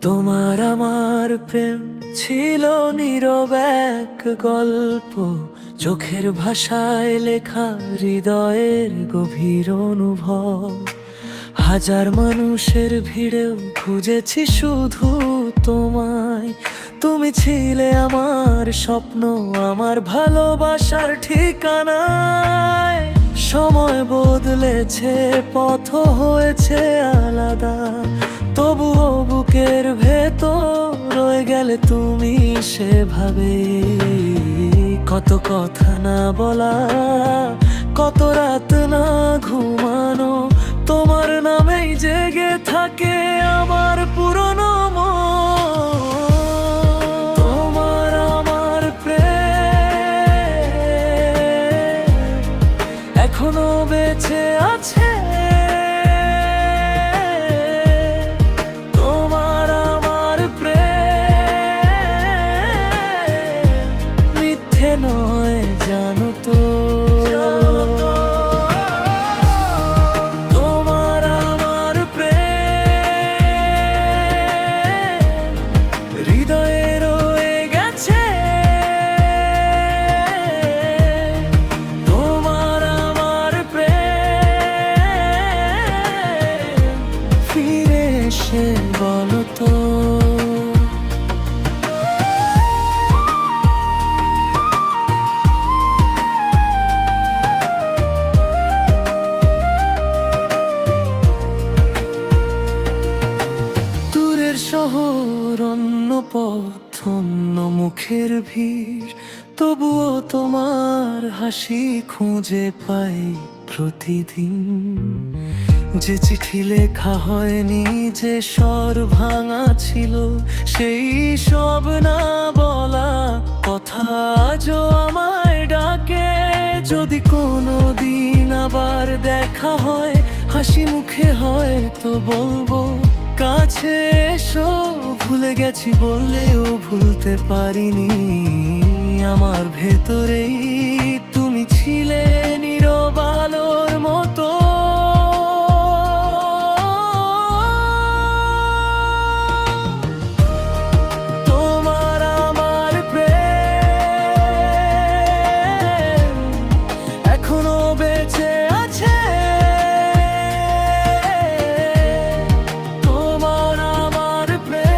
তোমার আমার প্রেম ছিল নীরব এক গল্প, চোখের ভাষায় লেখা, হৃদয়ের গভীর অনুভব। হাজার মানুষের ভিড়েও খুঁজেছি শুধু তোমায়। তুমি ছিলে আমার স্বপ্ন, আমার ভালোবাসার ঠিকানায়। সময় বদলেছে, পথ হয়েছে আলাদা, তবুও বুকের ভেতর রয়ে গেলে তুমি সেভাবে। কত কথা না বলা, কত রাত না ঘুমানো, তোমার নামেই জেগে থাকে আমার পুরনো মন। তোমার আমার প্রেম এখনো বেঁচে আছে। তোমার আমার প্রেম মিথ্যে নয়, জানো তো। তোমার আমার প্রেম হৃদয়ে রয়ে গেছে। তোমার আমার প্রেম ফিরে এসে বলো তো। দূরের শহর, অন্য পথ, অন্য মুখের ভিড়, তবুও তোমার হাসি খুঁজে পাই প্রতিদিন। যে চিঠি লেখা হয়নি, যে স্বর ভাঙা ছিল, সেই সব না বলা কথা আজও আমায় ডাকে। যদি কোনো দিন আবার দেখা হয়, হাসি মুখে হয়তো বলবো, কাছে এসো। ভুলে গেছি বললেও ভুলতে পারিনি, আমার ভেতরেই তুমি ছিলে নীরব আলোর মতো। তোমার আমার প্রেম এখনো বেঁচে আছে। তোমার আমার প্রেম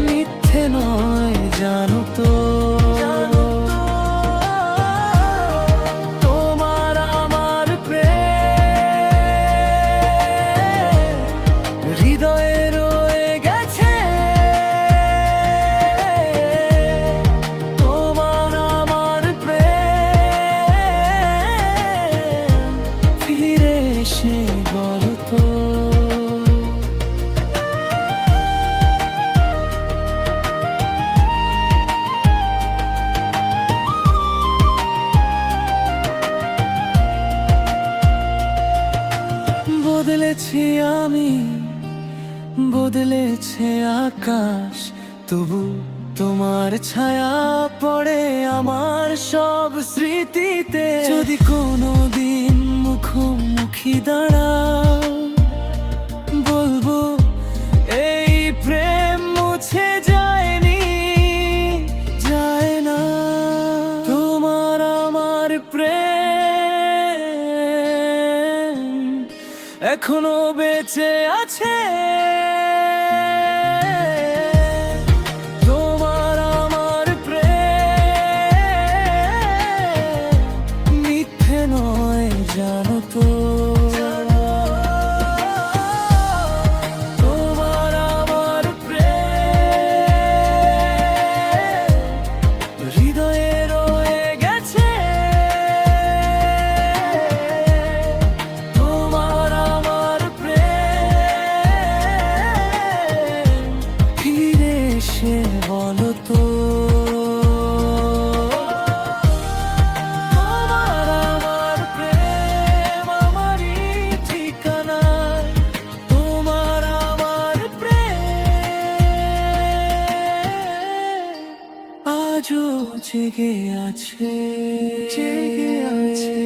মিথ্যে নয়, জানো তো। তোমার আমার প্রেম হৃদয়ে রয়ে গেছে। তোমার আমার প্রেম ফিরে এসে বলো তো। বদলেছি আমি, বদলেছে আকাশ, তবু তোমার ছায়া পড়ে আমার সব স্মৃতিতে। যদি কোনো দিন মুখোমুখি দাঁড়াও, বলবো এই প্রেম মুছে যায়নি, যায় না। তোমার আমার প্রেম এখনো বেঁচে আছে। তোমার আমার প্রেম মিথ্যে নয়, জানো তো। তোমার আমার প্রেম হৃদয়ে রয়ে গেছে। তোমার আমার প্রেম ফিরে এসে বলো তো। তোমার আমার প্রেম আমারই ঠিকানায়। তোমার আমার প্রেম আজও জেগে আছে, জেগে আছে।